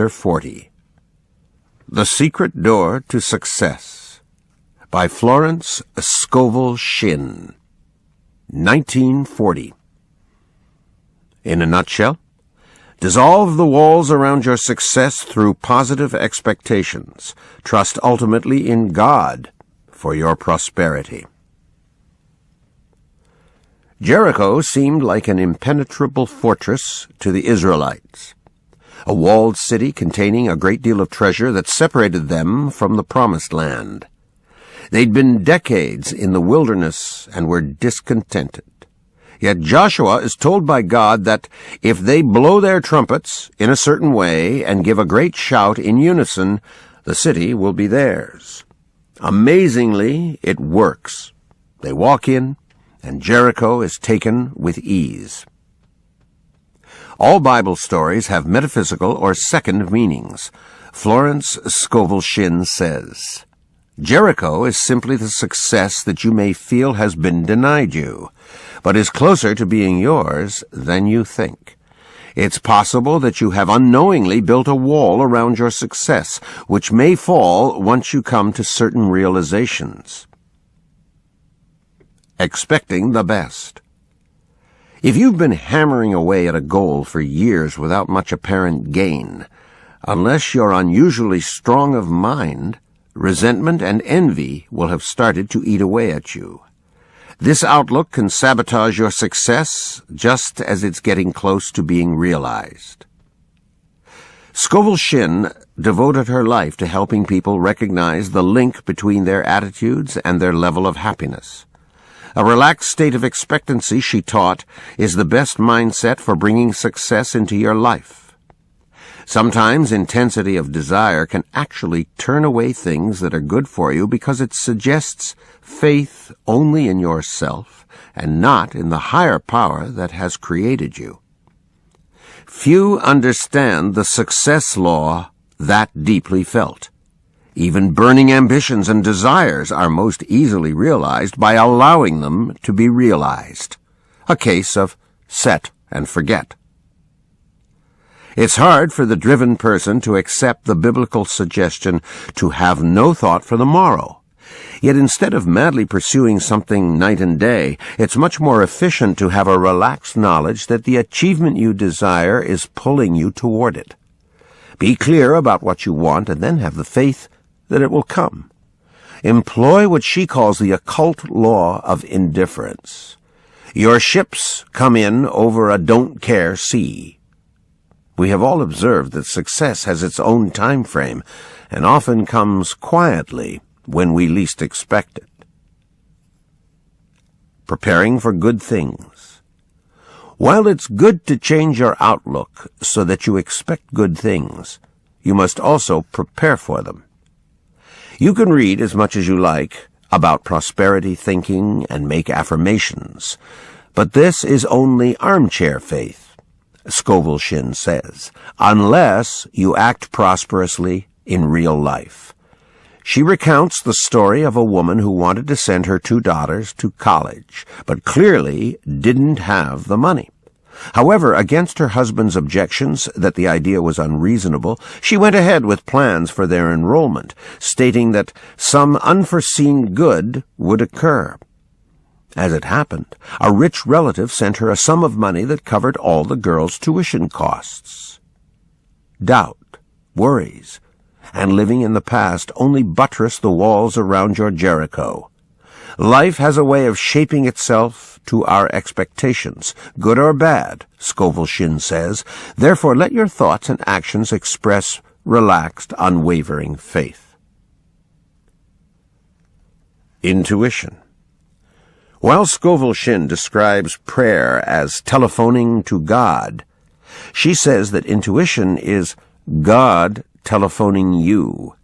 Chapter 40. The Secret Door to Success by Florence Scovel Shinn, 1940. In a nutshell, dissolve the walls around your success through positive expectations. Trust ultimately in God for your prosperity. Jericho seemed like an impenetrable fortress to the Israelites, a walled city containing a great deal of treasure that separated them from the Promised Land. They'd been decades in the wilderness and were discontented. Yet Joshua is told by God that if they blow their trumpets in a certain way and give a great shout in unison, the city will be theirs. Amazingly, it works. They walk in, and Jericho is taken with ease. All Bible stories have metaphysical or second meanings. Florence Scovel Shinn says, Jericho is simply the success that you may feel has been denied you, but is closer to being yours than you think. It's possible that you have unknowingly built a wall around your success, which may fall once you come to certain realizations. Expecting the best. If you've been hammering away at a goal for years without much apparent gain, unless you're unusually strong of mind, resentment and envy will have started to eat away at you. This outlook can sabotage your success just as it's getting close to being realized. Scovel Shinn devoted her life to helping people recognize the link between their attitudes and their level of happiness. A relaxed state of expectancy, she taught, is the best mindset for bringing success into your life. Sometimes intensity of desire can actually turn away things that are good for you because it suggests faith only in yourself and not in the higher power that has created you. Few understand the success law that deeply felt. Even burning ambitions and desires are most easily realized by allowing them to be realized. A case of set and forget. It's hard for the driven person to accept the biblical suggestion to have no thought for the morrow. Yet instead of madly pursuing something night and day, it's much more efficient to have a relaxed knowledge that the achievement you desire is pulling you toward it. Be clear about what you want and then have the faith that it will come. Employ what she calls the occult law of indifference. Your ships come in over a don't-care sea. We have all observed that success has its own time frame and often comes quietly when we least expect it. Preparing for good things. While it's good to change your outlook so that you expect good things, you must also prepare for them. You can read as much as you like about prosperity thinking and make affirmations, but this is only armchair faith, Scovel Shinn says, unless you act prosperously in real life. She recounts the story of a woman who wanted to send her 2 daughters to college, but clearly didn't have the money. However, against her husband's objections that the idea was unreasonable, she went ahead with plans for their enrollment, stating that some unforeseen good would occur. As it happened, a rich relative sent her a sum of money that covered all the girls' tuition costs. Doubt, worries, and living in the past only buttress the walls around your Jericho. Life has a way of shaping itself to our expectations, good or bad, Scovel Shinn says. Therefore, let your thoughts and actions express relaxed, unwavering faith. Intuition. While Scovel Shinn describes prayer as telephoning to God, she says that intuition is God telephoning you.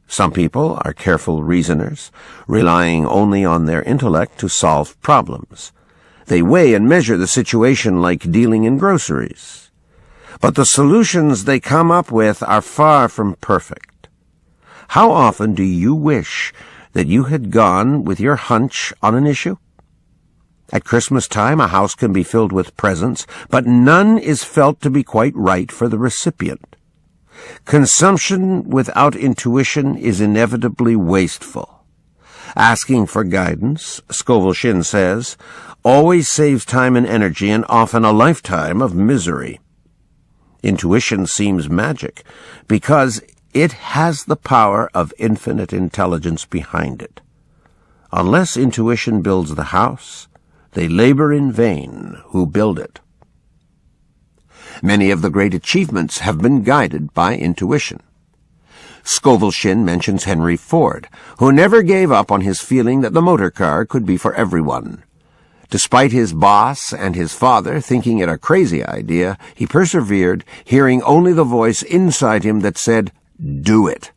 Some people are careful reasoners, relying only on their intellect to solve problems. They weigh and measure the situation like dealing in groceries. But the solutions they come up with are far from perfect. How often do you wish that you had gone with your hunch on an issue? At Christmas time, a house can be filled with presents, but none is felt to be quite right for the recipient. Consumption without intuition is inevitably wasteful. Asking for guidance, Scovel-Shinn says, always saves time and energy and often a lifetime of misery. Intuition seems magic because it has the power of infinite intelligence behind it. Unless intuition builds the house, they labor in vain who build it. Many of the great achievements have been guided by intuition. Scovel-Shinn mentions Henry Ford, who never gave up on his feeling that the motor car could be for everyone. Despite his boss and his father thinking it a crazy idea, he persevered, hearing only the voice inside him that said, "Do it."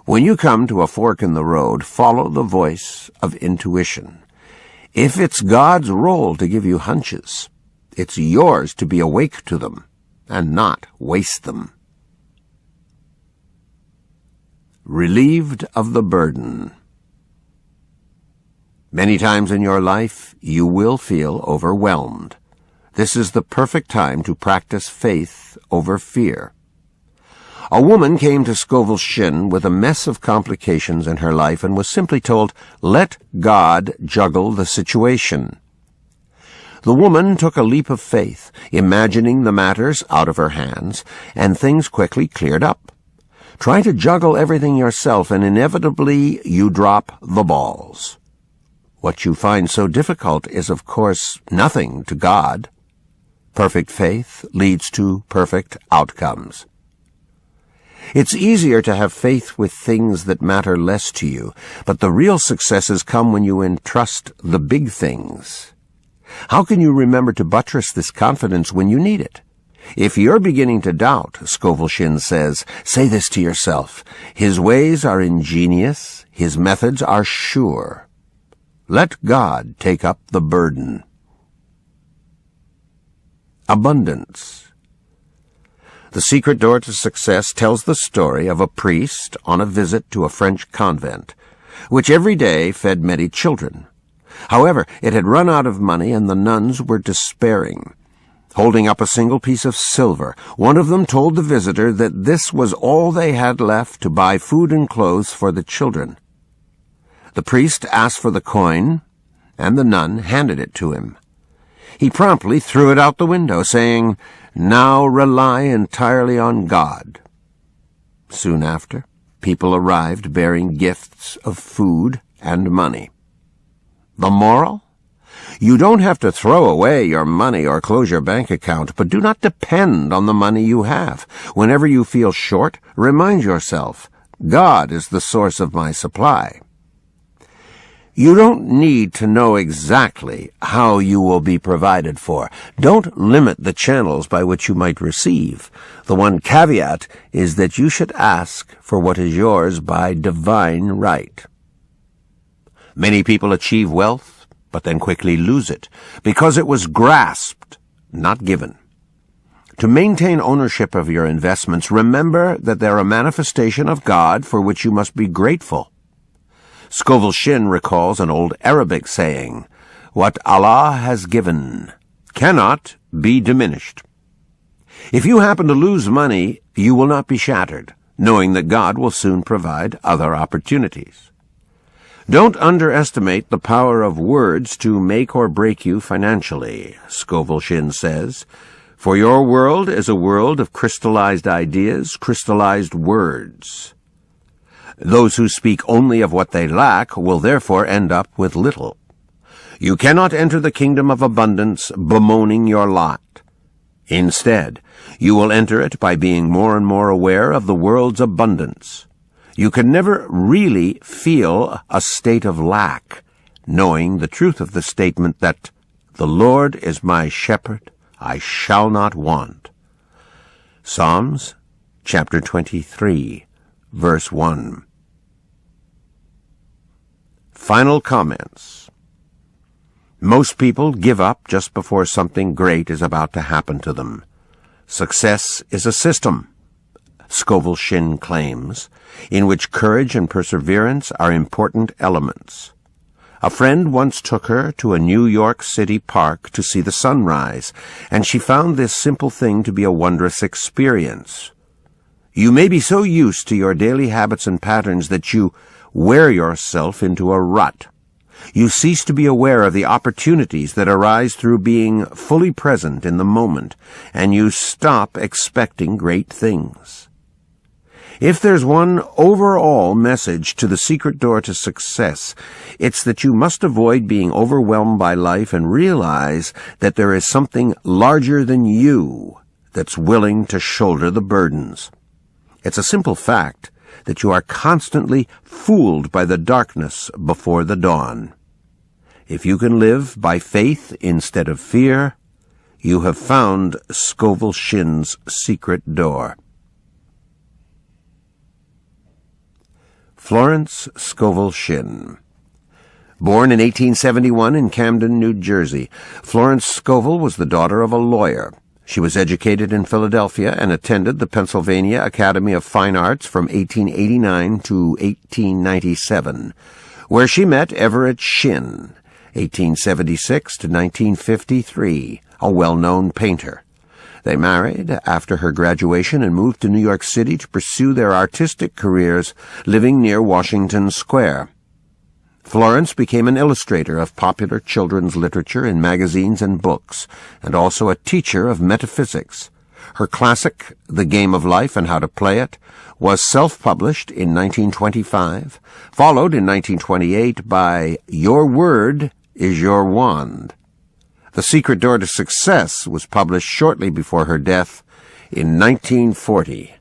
When you come to a fork in the road, follow the voice of intuition. If it's God's role to give you hunches, it's yours to be awake to them and not waste them. Relieved of the burden. Many times in your life, you will feel overwhelmed. This is the perfect time to practice faith over fear. A woman came to Scovel-Shinn with a mess of complications in her life and was simply told, "Let God juggle the situation." The woman took a leap of faith, imagining the matters out of her hands, and things quickly cleared up. Try to juggle everything yourself, and inevitably you drop the balls. What you find so difficult is, of course, nothing to God. Perfect faith leads to perfect outcomes. It's easier to have faith with things that matter less to you, but the real successes come when you entrust the big things. How can you remember to buttress this confidence when you need it? If you're beginning to doubt, Scovel-Shinn says, say this to yourself: His ways are ingenious, His methods are sure. Let God take up the burden. Abundance. The Secret Door to Success tells the story of a priest on a visit to a French convent, which every day fed many children. However, it had run out of money and the nuns were despairing. Holding up a single piece of silver, one of them told the visitor that this was all they had left to buy food and clothes for the children. The priest asked for the coin, and the nun handed it to him. He promptly threw it out the window, saying, "Now rely entirely on God." Soon after, people arrived bearing gifts of food and money. The moral? You don't have to throw away your money or close your bank account, but do not depend on the money you have. Whenever you feel short, remind yourself, God is the source of my supply. You don't need to know exactly how you will be provided for. Don't limit the channels by which you might receive. The one caveat is that you should ask for what is yours by divine right. Many people achieve wealth, but then quickly lose it, because it was grasped, not given. To maintain ownership of your investments, remember that they're a manifestation of God for which you must be grateful. Scovel-Shinn recalls an old Arabic saying, "What Allah has given cannot be diminished." If you happen to lose money, you will not be shattered, knowing that God will soon provide other opportunities. Don't underestimate the power of words to make or break you financially, Scovel-Shinn says, for your world is a world of crystallized ideas, crystallized words. Those who speak only of what they lack will therefore end up with little. You cannot enter the kingdom of abundance bemoaning your lot. Instead, you will enter it by being more and more aware of the world's abundance. You can never really feel a state of lack, knowing the truth of the statement that the Lord is my shepherd, I shall not want. Psalms chapter 23, verse 1. Final comments. Most people give up just before something great is about to happen to them. Success is a system, Scovel-Shinn claims, in which courage and perseverance are important elements. A friend once took her to a New York City park to see the sunrise, and she found this simple thing to be a wondrous experience. You may be so used to your daily habits and patterns that you wear yourself into a rut. You cease to be aware of the opportunities that arise through being fully present in the moment, and you stop expecting great things. If there's one overall message to the secret door to success, it's that you must avoid being overwhelmed by life and realize that there is something larger than you that's willing to shoulder the burdens. It's a simple fact that you are constantly fooled by the darkness before the dawn. If you can live by faith instead of fear, you have found Scovel Shinn's secret door. Florence Scovel Shinn. Born in 1871 in Camden, New Jersey, Florence Scovel was the daughter of a lawyer. She was educated in Philadelphia and attended the Pennsylvania Academy of Fine Arts from 1889 to 1897, where she met Everett Shinn, 1876 to 1953, a well-known painter. They married after her graduation and moved to New York City to pursue their artistic careers, living near Washington Square. Florence became an illustrator of popular children's literature in magazines and books, and also a teacher of metaphysics. Her classic, The Game of Life and How to Play It, was self-published in 1925, followed in 1928 by Your Word is Your Wand. The Secret Door to Success was published shortly before her death in 1940.